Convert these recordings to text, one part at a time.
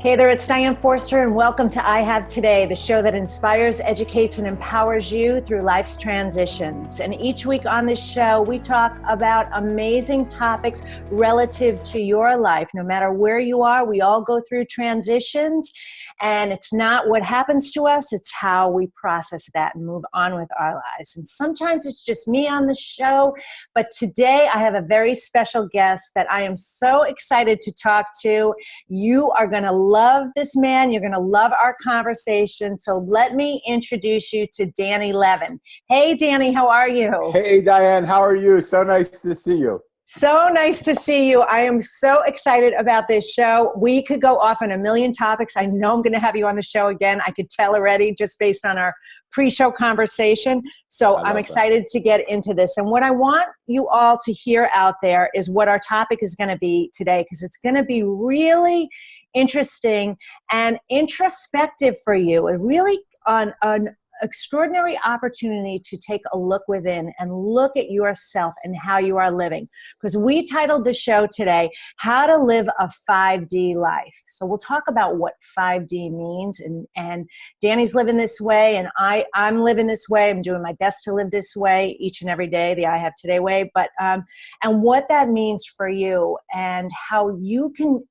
Hey there, it's Diane Forster, and welcome to I Have Today, the show that inspires, educates, and empowers you through life's transitions. And each week on this show, we talk about amazing topics relative to your life. No matter where you are, we all go through transitions, and it's not what happens to us, it's how we process that and move on with our lives. And sometimes it's just me on the show, but today I have a very special guest that I am so excited to talk to. You are going to love this man. You're going to love our conversation. So let me introduce you to Danny Levin. Hey, Danny, how are you? Hey, Diane, how are you? So nice to see you. So nice to see you. I am so excited about this show. We could go off on a million topics. I know I'm going to have you on the show again. I could tell already just based on our pre-show conversation. So I'm excited to get into this. And what I want you all to hear out there is what our topic is going to be today, because it's going to be really interesting and introspective for you, and really an extraordinary opportunity to take a look within and look at yourself and how you are living. Because we titled the show today, How to Live a 5D Life. So we'll talk about what 5D means, and Danny's living this way, and I'm living this way. I'm doing my best to live this way each and every day, the I Have Today way. But and what that means for you, and how you can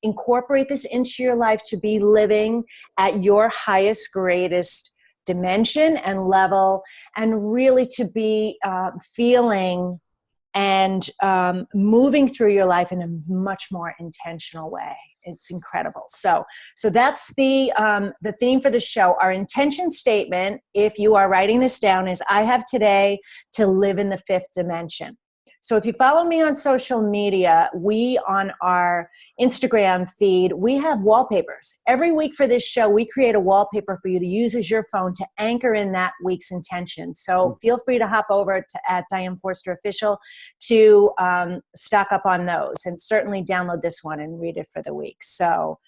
incorporate this into your life to be living at your highest, greatest dimension and level, and really to be feeling and moving through your life in a much more intentional way. It's incredible. So that's the theme for the show. Our intention statement, if you are writing this down, is I have today to live in the fifth dimension. So if you follow me on social media, we on our Instagram feed, we have wallpapers. Every week for this show, we create a wallpaper for you to use as your phone to anchor in that week's intention. So feel free to hop over to at Diane Forster Official to stock up on those, and certainly download this one and read it for the week. So,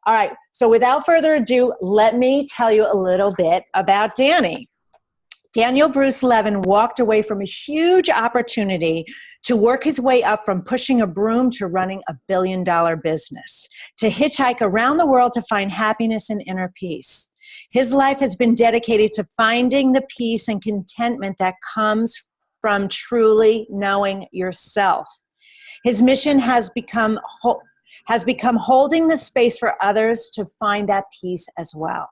all right. So without further ado, let me tell you a little bit about Danny. Daniel Bruce Levin walked away from a huge opportunity to work his way up from pushing a broom to running a billion-dollar business, to hitchhike around the world to find happiness and inner peace. His life has been dedicated to finding the peace and contentment that comes from truly knowing yourself. His mission has become holding the space for others to find that peace as well.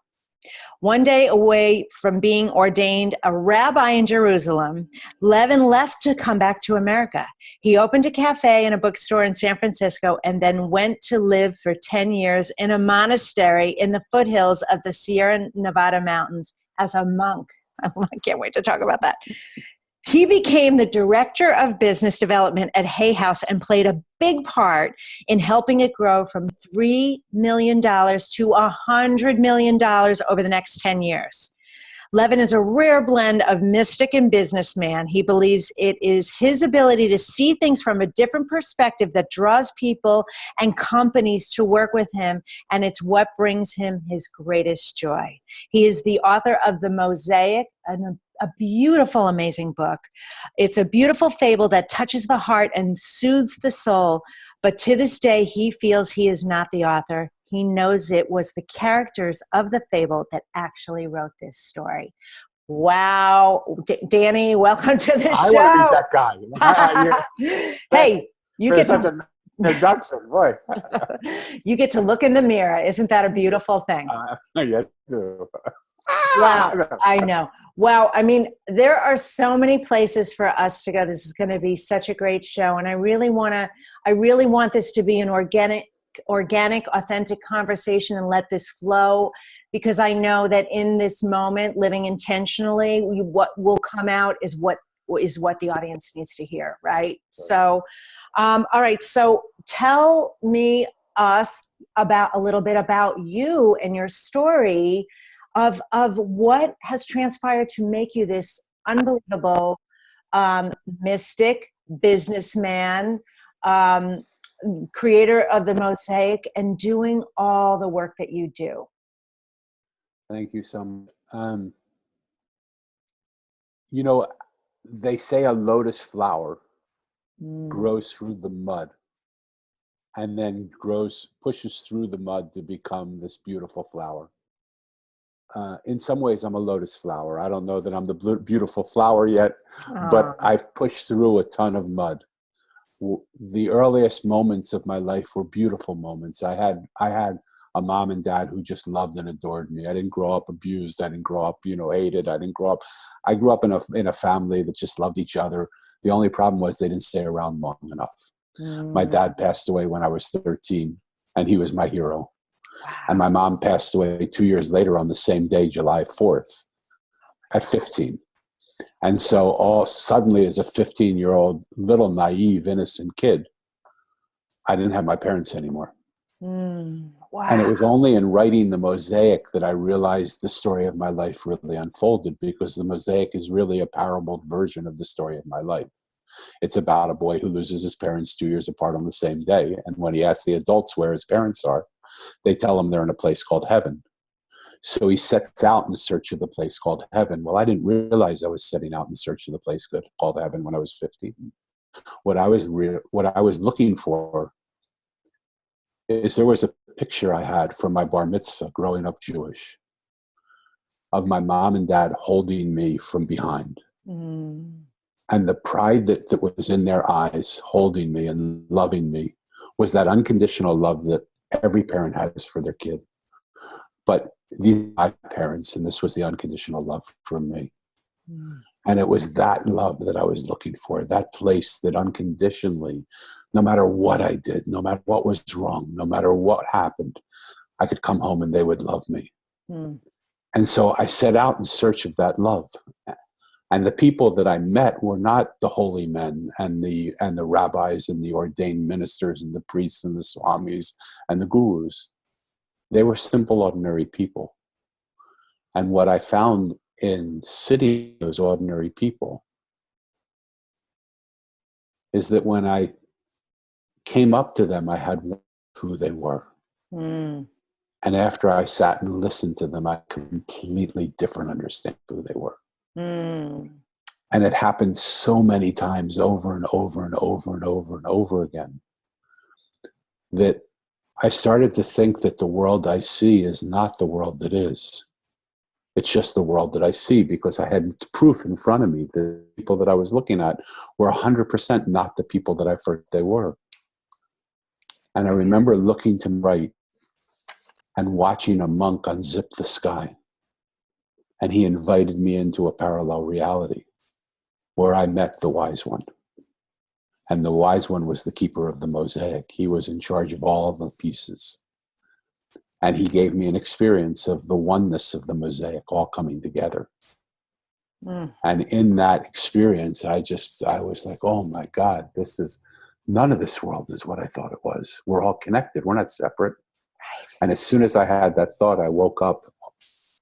One day away from being ordained a rabbi in Jerusalem, Levin left to come back to America. He opened a cafe and a bookstore in San Francisco, and then went to live for 10 years in a monastery in the foothills of the Sierra Nevada mountains as a monk. I can't wait to talk about that. He became the director of business development at Hay House and played a big part in helping it grow from $3 million to $100 million over the next 10 years. Levin is a rare blend of mystic and businessman. He believes it is his ability to see things from a different perspective that draws people and companies to work with him, and it's what brings him his greatest joy. He is the author of The Mosaic, a beautiful, amazing book. It's a beautiful fable that touches the heart and soothes the soul, but to this day, he feels he is not the author. He knows it was the characters of the fable that actually wrote this story. Wow. Danny, welcome to the show. I want to be that guy. Hey, you get such an introduction, boy. You get to look in the mirror. Isn't that a beautiful thing? Yes, do. Wow, I know. Wow, I mean, there are so many places for us to go. This is going to be such a great show, and I really want this to be an organic, authentic conversation, and let this flow, because I know that in this moment, living intentionally, what will come out is what the audience needs to hear, right? So, all right. So, tell us about a little bit about you and your story of what has transpired to make you this unbelievable mystic, businessman, creator of the Mosaic, and doing all the work that you do. Thank you so much. You know, they say a lotus flower grows through the mud. and then pushes through the mud to become this beautiful flower. In some ways, I'm a lotus flower. I don't know that I'm the beautiful flower yet, but I've pushed through a ton of mud. The earliest moments of my life were beautiful moments. I had a mom and dad who just loved and adored me. I didn't grow up abused. I didn't grow up, hated. I grew up in a family that just loved each other. The only problem was they didn't stay around long enough. My dad passed away when I was 13, and he was my hero. Wow. And my mom passed away 2 years later on the same day, July 4th, at 15. And so all suddenly, as a 15-year-old, little naive, innocent kid, I didn't have my parents anymore. Wow. And it was only in writing the Mosaic that I realized the story of my life really unfolded, because the Mosaic is really a parabled version of the story of my life. It's about a boy who loses his parents 2 years apart on the same day. And when he asks the adults where his parents are, they tell him they're in a place called heaven. So he sets out in search of the place called heaven. Well, I didn't realize I was setting out in search of the place called heaven when I was 15. What I was looking for is, there was a picture I had from my bar mitzvah growing up Jewish of my mom and dad holding me from behind. And the pride that was in their eyes, holding me and loving me, was that unconditional love that every parent has for their kid. But these are my parents, and this was the unconditional love for me. And it was that love that I was looking for, that place that unconditionally, no matter what I did, no matter what was wrong, no matter what happened, I could come home and they would love me. And so I set out in search of that love. And the people that I met were not the holy men and the rabbis and the ordained ministers and the priests and the swamis and the gurus. They were simple, ordinary people. And what I found in sitting with those ordinary people is that when I came up to them, I had one of who they were. And after I sat and listened to them, I completely different understand who they were. And it happened so many times, over and over and over and over and over again, that I started to think that the world I see is not the world that is. It's just the world that I see, because I had proof in front of me. The people that I was looking at were 100% not the people that I thought they were. And I remember looking to the right and watching a monk unzip the sky. And he invited me into a parallel reality where I met the wise one. And the wise one was the keeper of the Mosaic. He was in charge of all the pieces. And he gave me an experience of the oneness of the Mosaic all coming together. And in that experience, I was like, oh my God, none of this world is what I thought it was. We're all connected. We're not separate. Right. And as soon as I had that thought, I woke up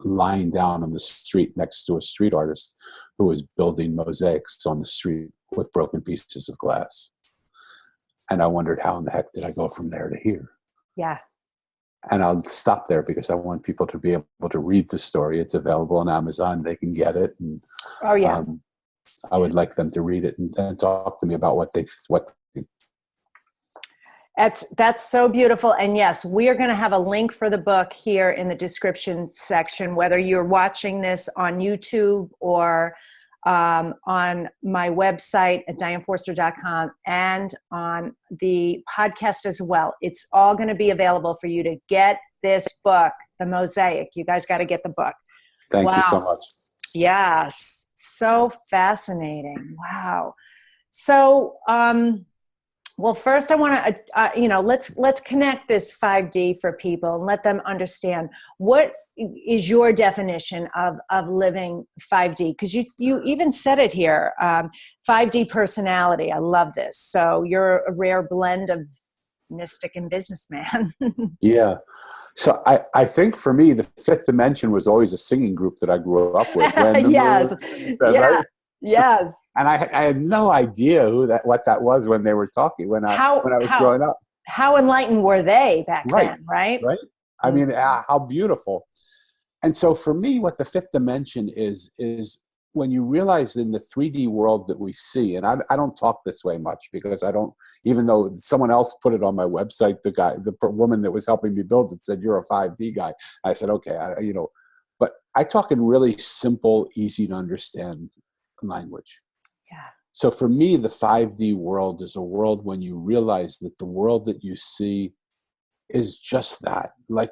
lying down on the street next to a street artist who was building mosaics on the street with broken pieces of glass. And I wondered, how in the heck did I go from there to here? Yeah. And I'll stop there because I want people to be able to read the story. It's available on Amazon. They can get it. And, I would like them to read it and then talk to me about what they think. That's so beautiful. And yes, we are going to have a link for the book here in the description section, whether you're watching this on YouTube or on my website at dianeforster.com and on the podcast as well. It's all going to be available for you to get this book, The Mosaic. You guys got to get the book. Thank you so much. Yes. So fascinating. Wow. So, well, first I want to, let's connect this 5D for people and let them understand what is your definition of living 5D? Because you even said it here, 5D personality. I love this. So you're a rare blend of mystic and businessman. Yeah. So I think for me, the fifth dimension was always a singing group that I grew up with. Yes. Right? Yes. And I had no idea what that was when they were talking, when I was growing up. How enlightened were they back then, right? Right. I mean, how beautiful. And so for me, what the fifth dimension is when you realize in the 3D world that we see, and I don't talk this way much because I don't, even though someone else put it on my website, the woman that was helping me build it said, you're a 5D guy. I said, okay, but I talk in really simple, easy to understand language. Yeah. So for me, the 5D world is a world when you realize that the world that you see is just that. Like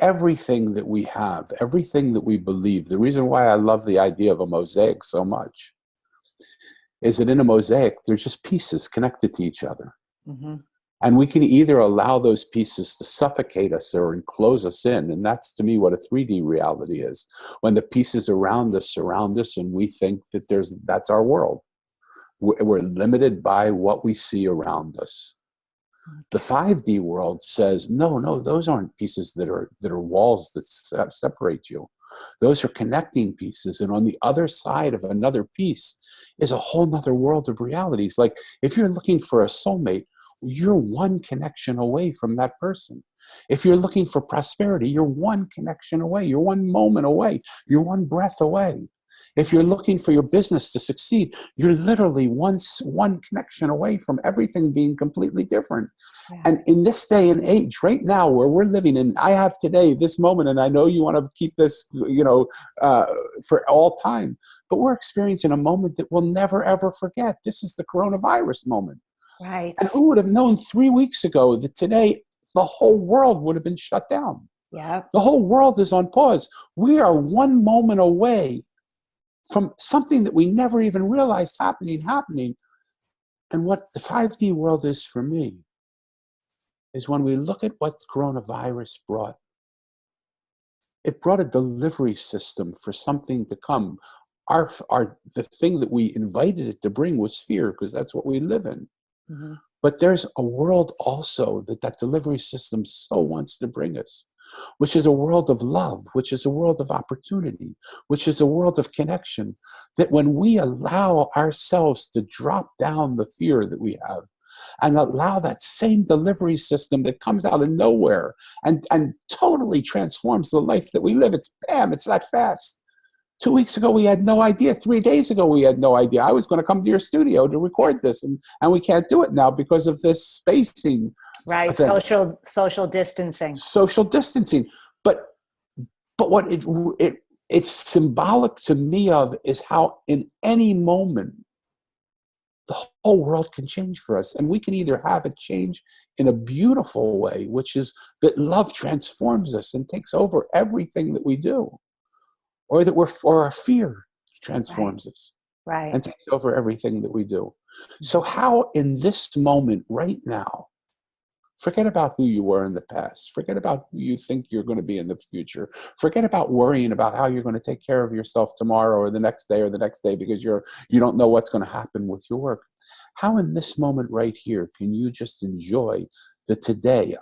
everything that we have, everything that we believe. The reason why I love the idea of a mosaic so much is that in a mosaic, there's just pieces connected to each other. Mm-hmm. And we can either allow those pieces to suffocate us or enclose us in. And that's, to me, what a 3D reality is. When the pieces around us surround us and we think that that's our world. We're limited by what we see around us. The 5D world says, no, those aren't pieces that are walls that separate you. Those are connecting pieces. And on the other side of another piece is a whole nother world of realities. Like if you're looking for a soulmate, you're one connection away from that person. If you're looking for prosperity, you're one connection away. You're one moment away. You're one breath away. If you're looking for your business to succeed, you're literally one connection away from everything being completely different. Yeah. And in this day and age, right now, where we're living in, I have today, this moment, and I know you want to keep this, for all time, but we're experiencing a moment that we'll never, ever forget. This is the coronavirus moment. Right. And who would have known 3 weeks ago that today the whole world would have been shut down? Yeah. The whole world is on pause. We are one moment away from something that we never even realized happening. And what the 5D world is for me is when we look at what coronavirus brought, it brought a delivery system for something to come. The thing that we invited it to bring was fear, because that's what we live in. Mm-hmm. But there's a world also that delivery system so wants to bring us, which is a world of love, which is a world of opportunity, which is a world of connection, that when we allow ourselves to drop down the fear that we have and allow that same delivery system that comes out of nowhere and totally transforms the life that we live, it's bam, it's that fast. 2 weeks ago, we had no idea. 3 days ago, we had no idea. I was going to come to your studio to record this, and we can't do it now because of this spacing. Right, thing. Social distancing. Social distancing. But what it's symbolic to me of is how in any moment, the whole world can change for us. And we can either have it change in a beautiful way, which is that love transforms us and takes over everything that we do. Or that our fear transforms us, right, and takes over everything that we do. So how in this moment right now, forget about who you were in the past, forget about who you think you're going to be in the future, forget about worrying about how you're going to take care of yourself tomorrow or the next day because you don't know what's going to happen with your work. How in this moment right here can you just enjoy the today?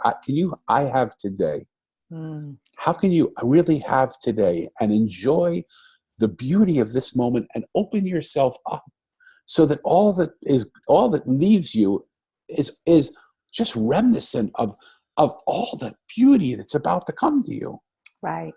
I have today. How can you really have today and enjoy the beauty of this moment and open yourself up so that all that leaves you is just reminiscent of all the beauty that's about to come to you. Right.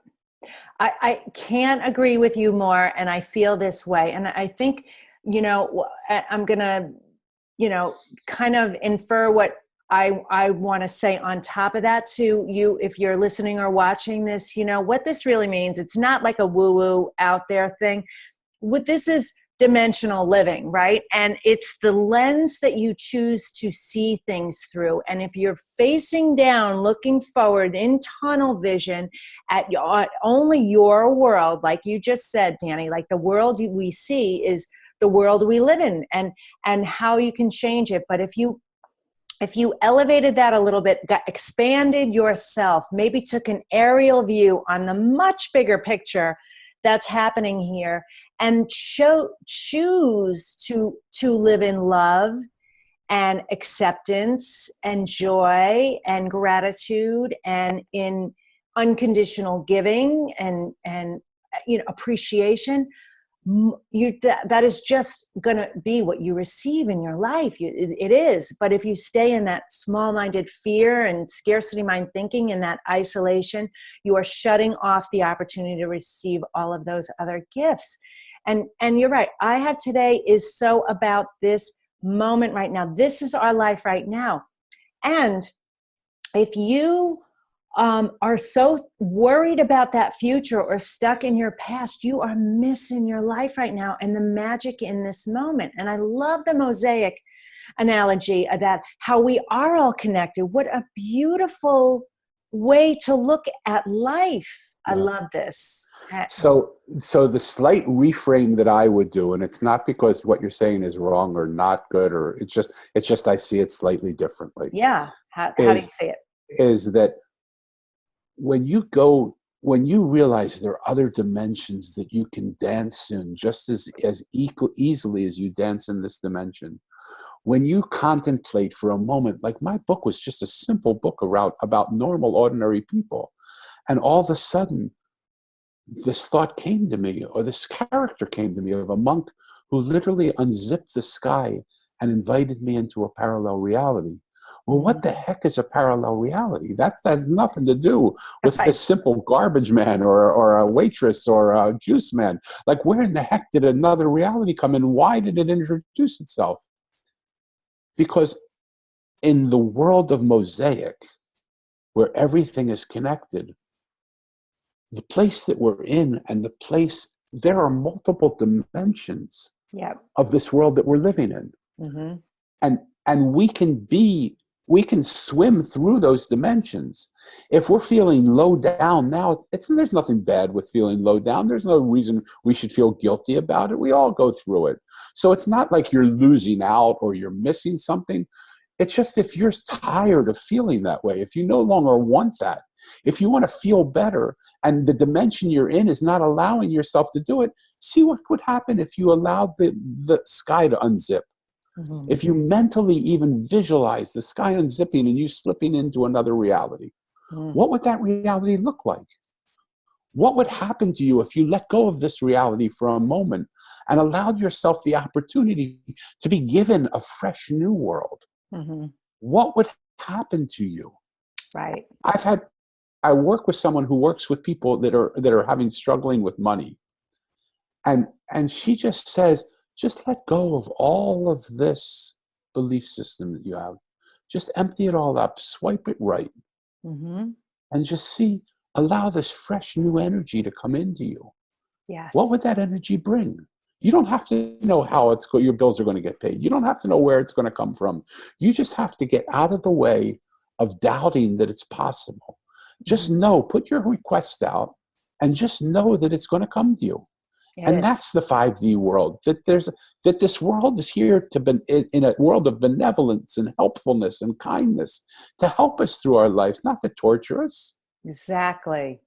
I can't agree with you more, and I feel this way. And I think, I'm going to, kind of infer what I want to say on top of that to you, if you're listening or watching this, what this really means. It's not like a woo-woo out there thing. What this is dimensional living, right? And it's the lens that you choose to see things through. And if you're facing down, looking forward in tunnel vision at only your world, like you just said, Danny, like the world we see is the world we live in, and how you can change it. But if you elevated that a little bit, expanded yourself, maybe took an aerial view on the much bigger picture that's happening here, and choose to live in love and acceptance and joy and gratitude and in unconditional giving and appreciation, that is just going to be what you receive in your life. It is. But if you stay in that small-minded fear and scarcity mind thinking, in that isolation, you are shutting off the opportunity to receive all of those other gifts. And you're right. I have today is so about this moment right now. This is our life right now. And if you are so worried about that future or stuck in your past, you are missing your life right now and the magic in this moment. And I love the Mosaic analogy of that, how we are all connected. What a beautiful way to look at life. I love this. So the slight reframe that I would do, and it's not because what you're saying is wrong or not good, or it's just I see it slightly differently. Yeah. How do you see it? Is that when you realize there are other dimensions that you can dance in just as easily as you dance in this dimension, when you contemplate for a moment, like my book was just a simple book about normal, ordinary people, and all of a sudden, this thought came to me, or this character came to me, of a monk who literally unzipped the sky and invited me into a parallel reality. Well, what the heck is a parallel reality? That has nothing to do with this simple garbage man or a waitress or a juice man. Like, where in the heck did another reality come in? Why did it introduce itself? Because in the world of Mosaic, where everything is connected, the place that we're in and the place, there are multiple dimensions of this world that we're living in. Mm-hmm. And we can swim through those dimensions. If we're feeling low down now, there's nothing bad with feeling low down. There's no reason we should feel guilty about it. We all go through it. So it's not like you're losing out or you're missing something. It's just, if you're tired of feeling that way, if you no longer want that, if you want to feel better and the dimension you're in is not allowing yourself to do it, see what would happen if you allowed the sky to unzip. Mm-hmm. If you mentally even visualize the sky unzipping and you slipping into another reality, what would that reality look like? What would happen to you if you let go of this reality for a moment and allowed yourself the opportunity to be given a fresh new world? Mm-hmm. What would happen to you? Right. I work with someone who works with people that are struggling with money. And she just says, just let go of all of this belief system that you have. Just empty it all up, swipe it right, and just allow this fresh new energy to come into you. Yes. What would that energy bring? You don't have to know how your bills are going to get paid. You don't have to know where it's going to come from. You just have to get out of the way of doubting that it's possible. Just know, put your request out, and just know that it's going to come to you. And that's the 5D world, that this world is here in a world of benevolence and helpfulness and kindness to help us through our lives, not to torture us. Exactly.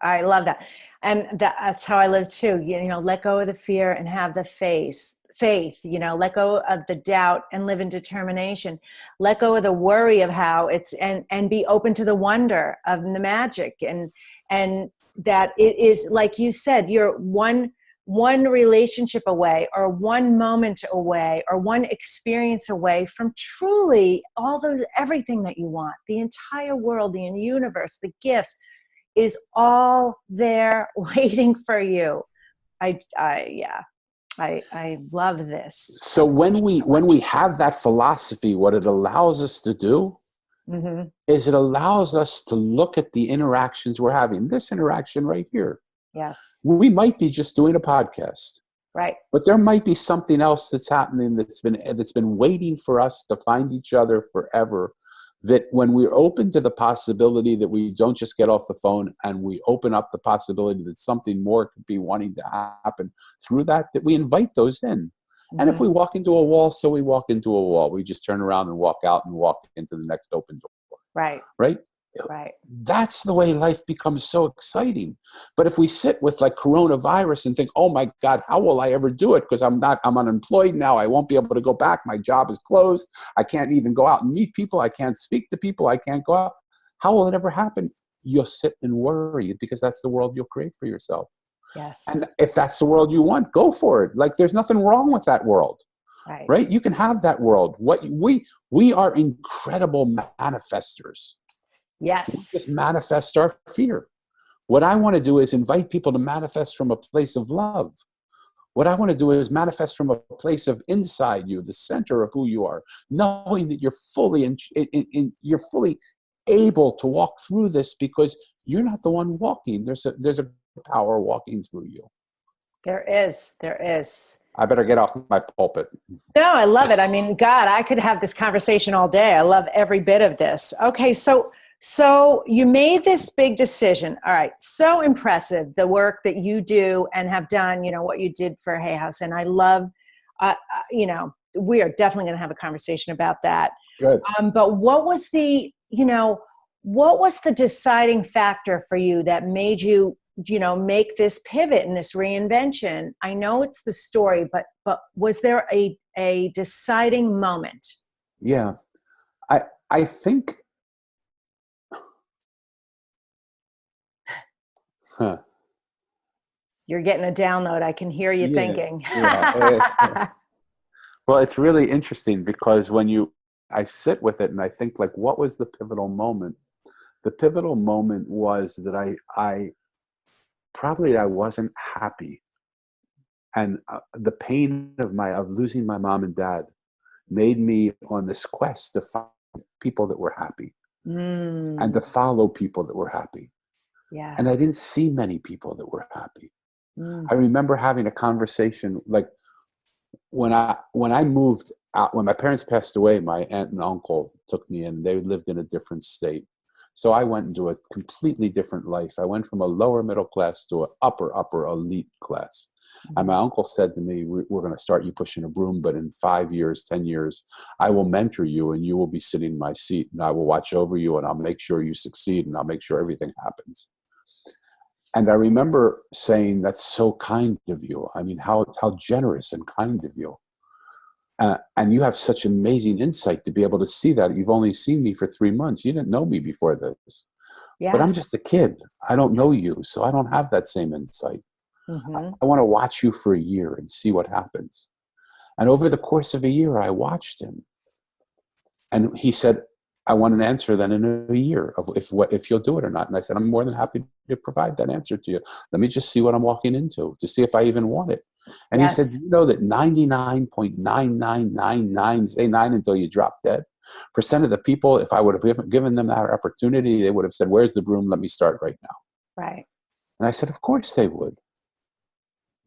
I love that. And that's how I live too. Let go of the fear and have the faith, let go of the doubt and live in determination. Let go of the worry of how it's, and be open to the wonder of the magic. And that it is, like you said, you're one relationship away, or one moment away, or one experience away from truly everything that you want. The entire world, the universe, the gifts is all there waiting for you. I love this. So when we have that philosophy, what it allows us to do is it allows us to look at the interactions we're having. This interaction right here. Yes. We might be just doing a podcast. Right. But there might be something else that's happening that's been waiting for us to find each other forever. That when we're open to the possibility that we don't just get off the phone, and we open up the possibility that something more could be wanting to happen through that we invite those in. And if we walk into a wall, so we walk into a wall. We just turn around and walk out and walk into the next open door. Right. Right? Right. That's the way life becomes so exciting. But if we sit with like coronavirus and think, oh my God, how will I ever do it? Because I'm unemployed now. I won't be able to go back. My job is closed. I can't even go out and meet people. I can't speak to people. I can't go out. How will it ever happen? You'll sit and worry, because that's the world you'll create for yourself. Yes. And if that's the world you want, go for it. Like, there's nothing wrong with that world. Right? You can have that world. We are incredible manifestors. Yes. We just manifest our fear. What I want to do is invite people to manifest from a place of love. What I want to do is manifest from a place of inside you, the center of who you are, knowing that you're fully you're fully able to walk through this because you're not the one walking. There's a power walking through you. There is. There is. I better get off my pulpit. No, I love it. I mean, God, I could have this conversation all day. I love every bit of this. Okay, so you made this big decision. All right, so impressive, the work that you do and have done, what you did for Hay House. And I love, we are definitely going to have a conversation about that. Good. But what was the deciding factor for you that made you, make this pivot and this reinvention? I know it's the story, but was there a deciding moment? Yeah, I think. Huh. You're getting a download. I can hear you thinking. Yeah. Well, it's really interesting because I sit with it and I think, like, what was the pivotal moment? The pivotal moment was that I wasn't happy, and the pain of losing my mom and dad made me on this quest to find people that were happy and to follow people that were happy. Yeah. And I didn't see many people that were happy. Mm. I remember having a conversation, like when I moved out, when my parents passed away, my aunt and uncle took me in. They lived in a different state. So I went into a completely different life. I went from a lower middle class to an upper elite class. Mm-hmm. And my uncle said to me, we're going to start you pushing a broom, but in 5 years, 10 years, I will mentor you and you will be sitting in my seat and I will watch over you and I'll make sure you succeed and I'll make sure everything happens. And I remember saying, that's so kind of you. I mean, how generous and kind of you. And you have such amazing insight to be able to see that. You've only seen me for 3 months. You didn't know me before this. Yes. But I'm just a kid. I don't know you, so I don't have that same insight. Mm-hmm. I want to watch you for a year and see what happens. And over the course of a year, I watched him. And he said, I want an answer then in a year of if you'll do it or not. And I said, I'm more than happy to provide that answer to you. Let me just see what I'm walking into to see if I even want it. And yes. He said, you know that 99.9999, say 9 until you drop dead, % of the people, if I would have given them that opportunity, they would have said, where's the broom? Let me start right now. Right. And I said, of course they would.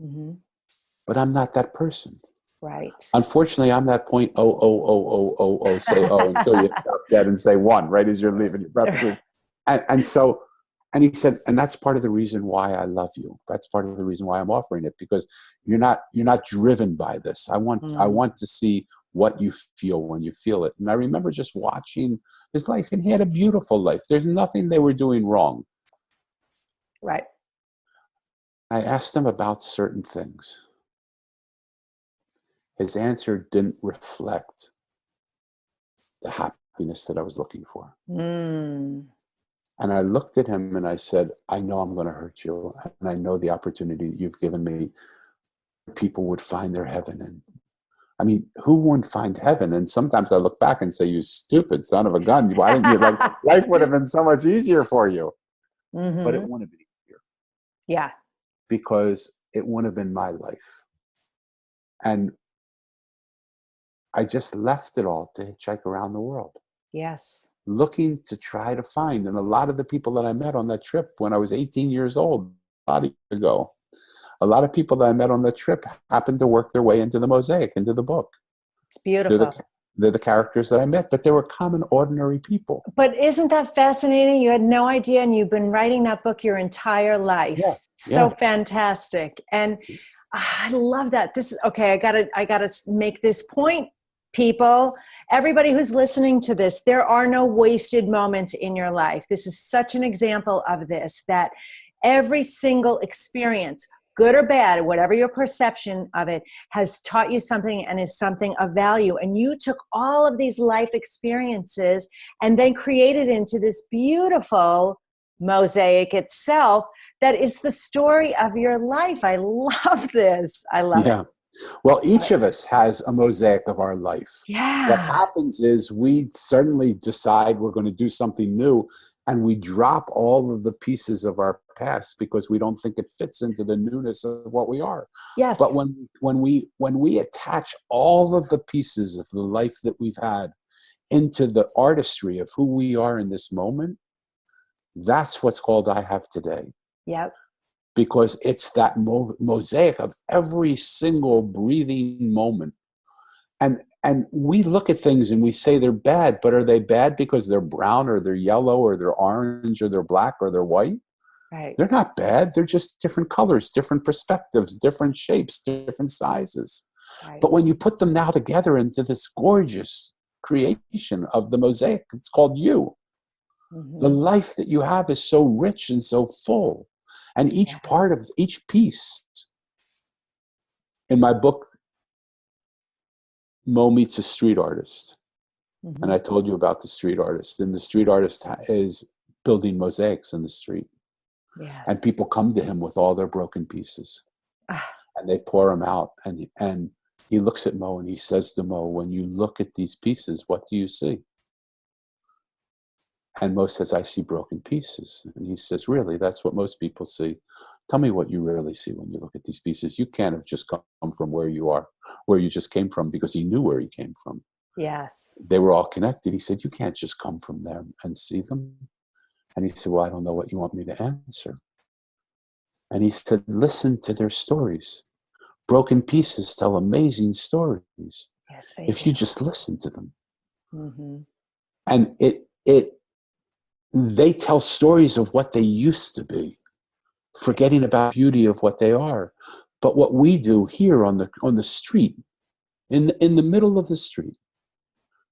Mm-hmm. But I'm not that person. Right. Unfortunately, I'm that point, say until you stop dead and say 1, right as you're leaving your breath. And he said, and that's part of the reason why I love you. That's part of the reason why I'm offering it, because you're not driven by this. I want to see what you feel when you feel it. And I remember just watching his life, and he had a beautiful life. There's nothing they were doing wrong. Right. I asked him about certain things. His answer didn't reflect the happiness that I was looking for. Mm. And I looked at him and I said, I know I'm going to hurt you. And I know the opportunity you've given me, people would find their heaven. And I mean, who wouldn't find heaven? And sometimes I look back and say, you stupid son of a gun. Why didn't you life would have been so much easier for you. Mm-hmm. But it wouldn't have been easier. Yeah. Because it wouldn't have been my life. And I just left it all to hitchhike around the world. Yes. Looking to try to find. And a lot of the people that I met on that trip when I was 18 years old, a lot of years ago, a lot of people that I met on that trip happened to work their way into the Mosaic, into the book. It's beautiful. They're the characters that I met, but they were common, ordinary people. But isn't that fascinating? You had no idea, and you've been writing that book your entire life. Yeah. So fantastic. And I love that. This is okay. I gotta make this point, people. Everybody who's listening to this, there are no wasted moments in your life. This is such an example of this, that every single experience, good or bad, whatever your perception of it, has taught you something and is something of value. And you took all of these life experiences and then created into this beautiful mosaic itself that is the story of your life. I love this. I love it. Well, each of us has a mosaic of our life. Yeah. What happens is we suddenly decide we're going to do something new, and we drop all of the pieces of our past because we don't think it fits into the newness of what we are. Yes. But when we attach all of the pieces of the life that we've had into the artistry of who we are in this moment, that's what's called I Have Today. Yep. Because it's that mosaic of every single breathing moment. And we look at things and we say they're bad, but are they bad because they're brown or they're yellow or they're orange or they're black or they're white? Right. They're not bad. They're just different colors, different perspectives, different shapes, different sizes. Right. But when you put them now together into this gorgeous creation of the mosaic, it's called you. Mm-hmm. The life that you have is so rich and so full. And each part of each piece, in my book, Mo Meets a Street Artist. Mm-hmm. And I told you about the street artist. And the street artist is building mosaics in the street. Yes. And people come to him with all their broken pieces. And they pour them out. And he looks at Mo and he says to Mo, when you look at these pieces, what do you see? And Mo says, I see broken pieces. And he says, really? That's what most people see. Tell me what you really see when you look at these pieces. You can't have just come from where you are, where you just came from, because he knew where he came from. Yes. They were all connected. He said, you can't just come from there and see them. And he said, well, I don't know what you want me to answer. And he said, listen to their stories. Broken pieces tell amazing stories. Yes, if you just listen to them. Mm-hmm. And they tell stories of what they used to be, forgetting about beauty of what they are. But what we do here on the street, in the middle of the street,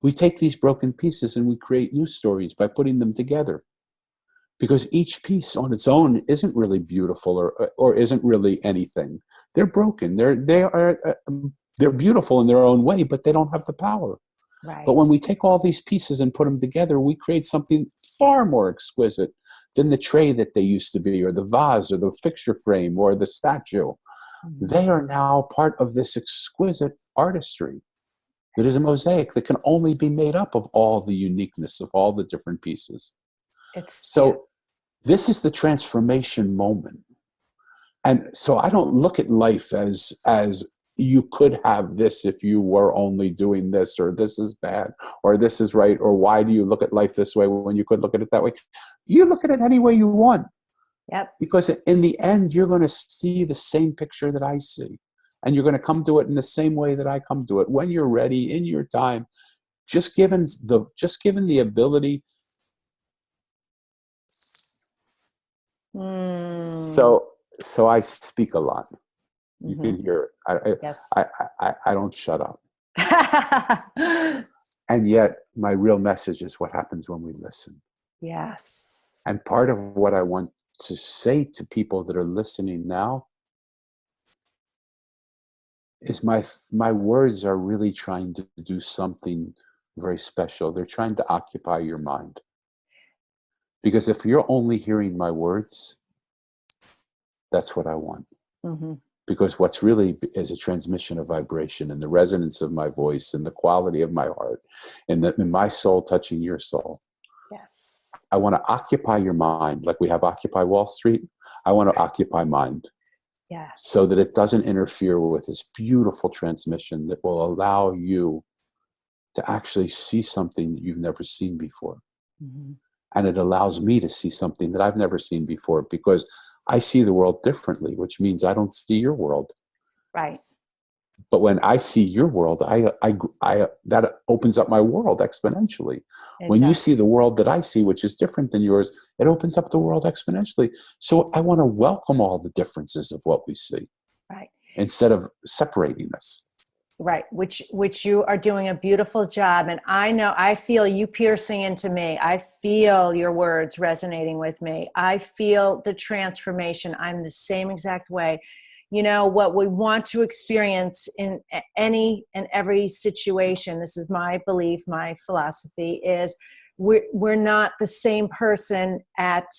we take these broken pieces and we create new stories by putting them together. Because each piece on its own isn't really beautiful or isn't really anything. They're broken. They're beautiful in their own way, but they don't have the power. Right. But when we take all these pieces and put them together, we create something far more exquisite than the tray that they used to be, or the vase, or the picture frame, or the statue. Mm-hmm. They are now part of this exquisite artistry that is a mosaic that can only be made up of all the uniqueness of all the different pieces. This is the transformation moment. And so I don't look at life as you could have this if you were only doing this, or this is bad, or this is right, or why do you look at life this way when you could look at it that way? You look at it any way you want. Yep. Because in the end, you're going to see the same picture that I see. And you're going to come to it in the same way that I come to it. When you're ready, in your time, just given the ability. So I speak a lot. You Mm-hmm. can hear it. Yes. I don't shut up. And yet my real message is what happens when we listen. Yes. And part of what I want to say to people that are listening now is my words are really trying to do something very special. They're trying to occupy your mind. Because if you're only hearing my words, that's what I want. Mm-hmm. Because what's really is a transmission of vibration and the resonance of my voice and the quality of my heart and my soul touching your soul. Yes. I want to occupy your mind like we have Occupy Wall Street. I want to occupy mind. Yeah. So that it doesn't interfere with this beautiful transmission that will allow you to actually see something that you've never seen before. Mm-hmm. And it allows me to see something that I've never seen before, because I see the world differently, which means I don't see your world. Right. But when I see your world, I that opens up my world exponentially. When you see the world that I see, which is different than yours, it opens up the world exponentially. So I want to welcome all the differences of what we see. Right. Instead of separating us. Right, which you are doing a beautiful job. And I feel you piercing into me. I feel your words resonating with me. I feel the transformation. I'm the same exact way. You know, what we want to experience in any and every situation, this is my belief, my philosophy, is we're not the same person at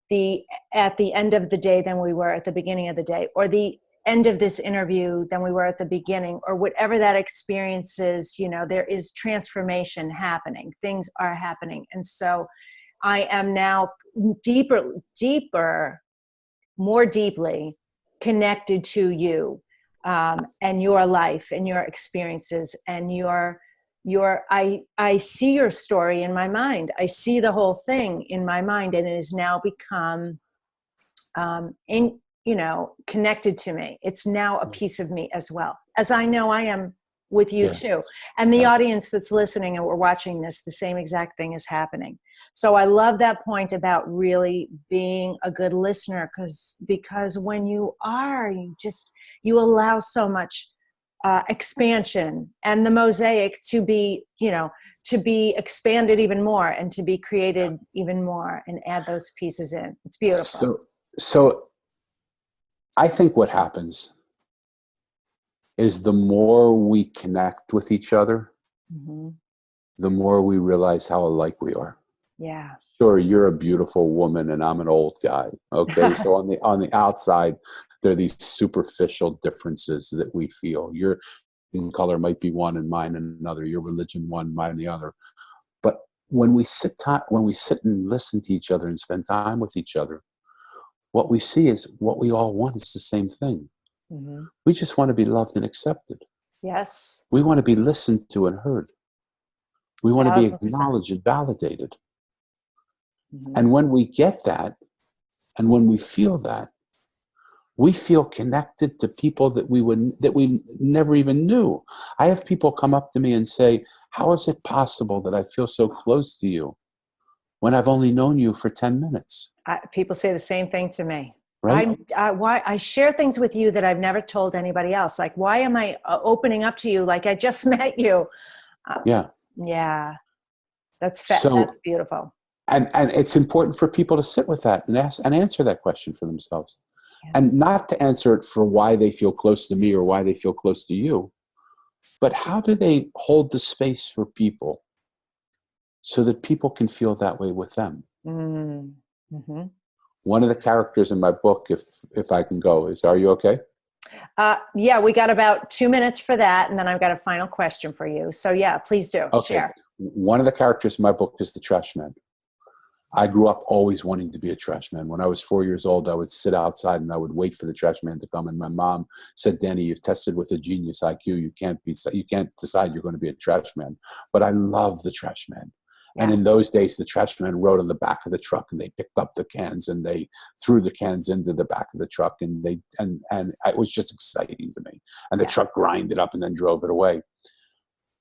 the end of the day than we were at the beginning of the day, or the end of this interview than we were at the beginning, or whatever that experience is. You know, there is transformation happening. Things are happening. And so I am now deeper, more deeply connected to you, and your life and your experiences and I see your story in my mind. I see the whole thing in my mind, and it has now become connected to me. It's now a piece of me as well, as I know I am with you Yes. too. And the Yeah. audience that's listening and we're watching this, the same exact thing is happening. So I love that point about really being a good listener, because when you are, you allow so much expansion and the mosaic to be expanded even more and to be created even more and add those pieces in. It's beautiful. So I think what happens is the more we connect with each other, Mm-hmm. the more we realize how alike we are. Yeah. Sure, you're a beautiful woman and I'm an old guy. Okay, so on the outside, there are these superficial differences that we feel. Your skin color might be one and mine another. Your religion one, mine the other. But when we sit and listen to each other and spend time with each other, what we see is what we all want is the same thing. Mm-hmm. We just want to be loved and accepted. Yes. We want to be listened to and heard. We want to be 1,000%. acknowledged and validated. Mm-hmm. And when we get that, and when we feel that, we feel connected to people that we never even knew. I have people come up to me and say, "How is it possible that I feel so close to you when I've only known you for 10 minutes?" People say the same thing to me. Right? Why I share things with you that I've never told anybody else. Like, why am I opening up to you like I just met you? Yeah. Yeah, that's So, beautiful. and it's important for people to sit with that and ask and answer that question for themselves. And Yes. not to answer it for why they feel close to me or why they feel close to you, but how do they hold the space for people so that people can feel that way with them? Mm-hmm. One of the characters in my book, if I can go, is, are you okay? Yeah, we got about 2 minutes for that, and then I've got a final question for you. So yeah, please do Okay. share. One of the characters in my book is the trash man. I grew up always wanting to be a trash man. When I was 4 years old, I would sit outside and I would wait for the trash man to come. And my mom said, "Danny, you've tested with a genius IQ. You can't decide you're going to be a trash man." But I love the trash man. Yeah. And in those days, the trash man rode on the back of the truck and they picked up the cans and they threw the cans into the back of the truck and it was just exciting to me. And the truck grinded up and then drove it away.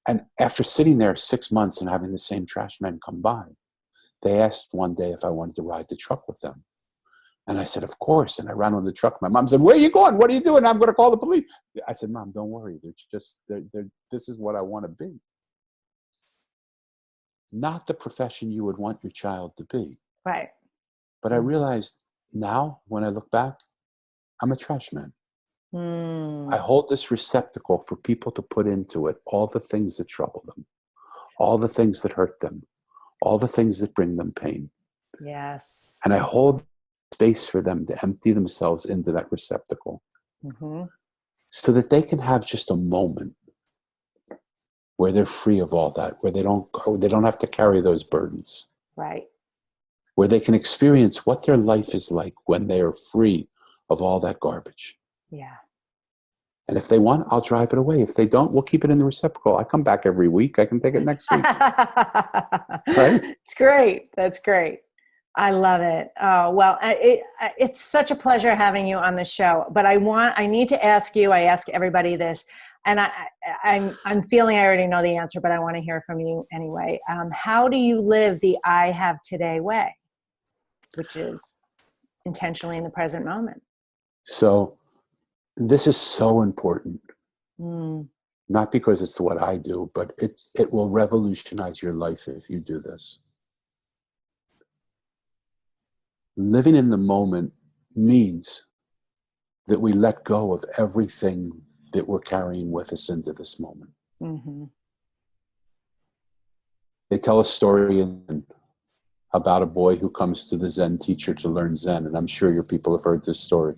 And after sitting there 6 months and having the same trash man come by, they asked one day if I wanted to ride the truck with them. And I said, "Of course." And I ran on the truck. My mom said, "Where are you going? What are you doing?" "I'm going to call the police." I said, "Mom, don't worry. This is what I want to be." Not the profession you would want your child to be. Right. But I realized now, when I look back, I'm a trash man. I hold this receptacle for people to put into it all the things that trouble them, all the things that hurt them, all the things that bring them pain. Yes. And I hold space for them to empty themselves into that receptacle so that they can have just a moment where they're free of all that, where they don't have to carry those burdens. Right. Where they can experience what their life is like when they are free of all that garbage. Yeah. And if they want, I'll drive it away. If they don't, we'll keep it in the receptacle. I come back every week. I can take it next week. Right? It's great. That's great. I love it. Oh, well, it's such a pleasure having you on the show, but I need to ask you, I ask everybody this, and I'm feeling I already know the answer, but I want to hear from you anyway. How do you live the I have today way, which is intentionally in the present moment? So this is so important. Not because it's what I do, but it will revolutionize your life if you do this. Living in the moment means that we let go of everything that we're carrying with us into this moment. They tell a story about a boy who comes to the Zen teacher to learn Zen, and I'm sure your people have heard this story.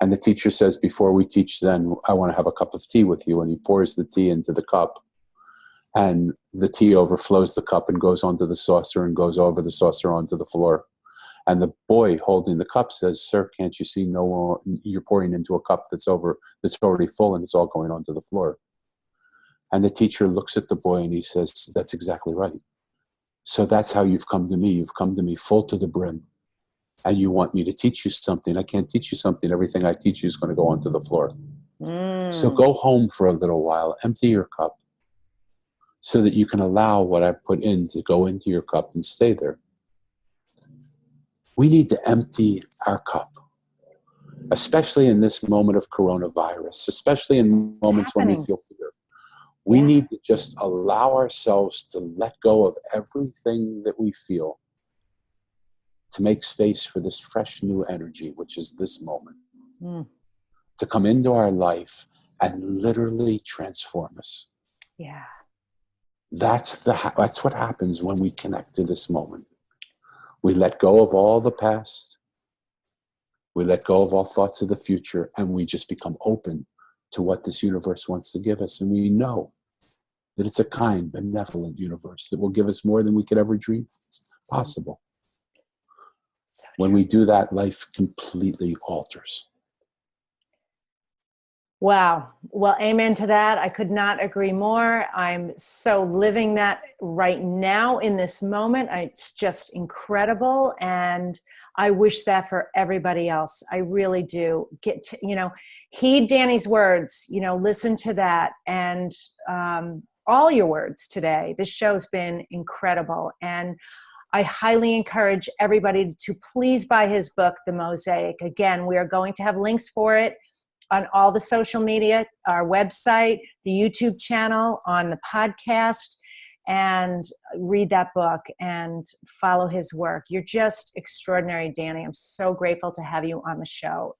And the teacher says, "Before we teach Zen, I want to have a cup of tea with you." And he pours the tea into the cup. and the tea overflows the cup and goes onto the saucer and goes over the saucer onto the floor. And the boy holding the cup says, "Sir, can't you see you're pouring into a cup that's already full and it's all going onto the floor?" And the teacher looks at the boy and he says, "That's exactly right. So that's how you've come to me. You've come to me full to the brim. And you want me to teach you something. I can't teach you something. Everything I teach you is going to go onto the floor. So go home for a little while, empty your cup so that you can allow what I've put in to go into your cup and stay there." We need to empty our cup, especially in this moment of coronavirus, especially in moments when we feel fear. We need to just allow ourselves to let go of everything that we feel to make space for this fresh new energy, which is this moment, to come into our life and literally transform us. Yeah. That's what happens when we connect to this moment. We let go of all the past. We let go of all thoughts of the future, and we just become open to what this universe wants to give us. And we know that it's a kind, benevolent universe that will give us more than we could ever dream possible. So when we do that, life completely alters. Wow. Well, amen to that. I could not agree more. I'm so living that right now in this moment. It's just incredible. And I wish that for everybody else. I really do. Get to, heed Danny's words, listen to that. And all your words today. This show's been incredible. And I highly encourage everybody to please buy his book, The Mosaic. Again, we are going to have links for it on all the social media, our website, the YouTube channel, on the podcast, and read that book and follow his work. You're just extraordinary, Danny. I'm so grateful to have you on the show.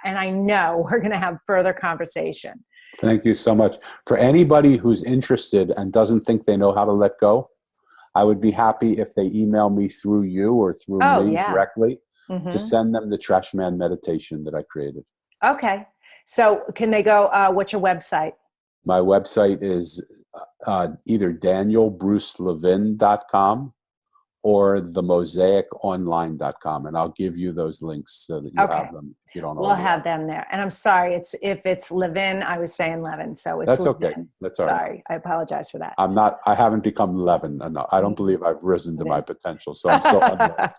And I know we're going to have further conversation. Thank you so much. For anybody who's interested and doesn't think they know how to let go, I would be happy if they email me through you or through me directly to send them the Trash Man meditation that I created. Okay. So can they go, what's your website? My website is either danielbrucelevin.com or themosaiconline.com. And I'll give you those links so that you have them. If you don't know. We'll have them there. And I'm sorry, if it's Levin, I was saying Levin. So it's That's Levin. okay. That's all right. Sorry. I apologize for that. I haven't become Levin. No, I don't believe I've risen to my potential. So I'm still unlearned.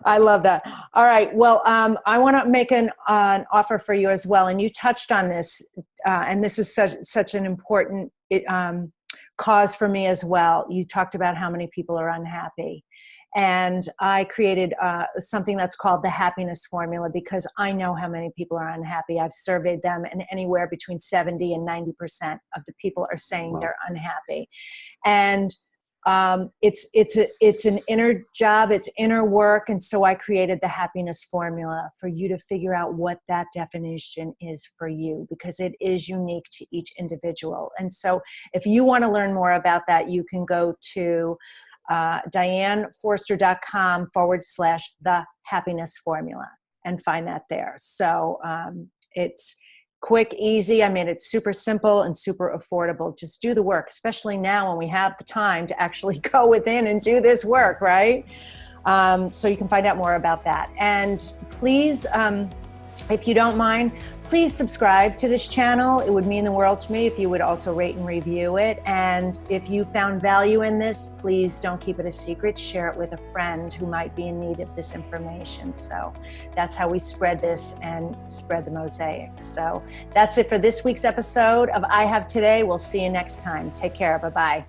I love that. All right. Well, I want to make an offer for you as well. And you touched on this, and this is such an important cause for me as well. You talked about how many people are unhappy. And I created something that's called the happiness formula because I know how many people are unhappy. I've surveyed them, and anywhere between 70 and 90% of the people are saying they're unhappy. And it's an inner job, it's inner work. And so I created the happiness formula for you to figure out what that definition is for you, because it is unique to each individual. And so if you want to learn more about that, you can go to dianeforster.com/the happiness formula and find that there. So it's quick, easy. I made it super simple and super affordable. Just do the work, especially now when we have the time to actually go within and do this work, right? So you can find out more about that. And please, if you don't mind, please subscribe to this channel. It would mean the world to me if you would also rate and review it. And if you found value in this, please don't keep it a secret. Share it with a friend who might be in need of this information. So that's how we spread this and spread the mosaic. So that's it for this week's episode of I Have Today. We'll see you next time. Take care. Bye-bye.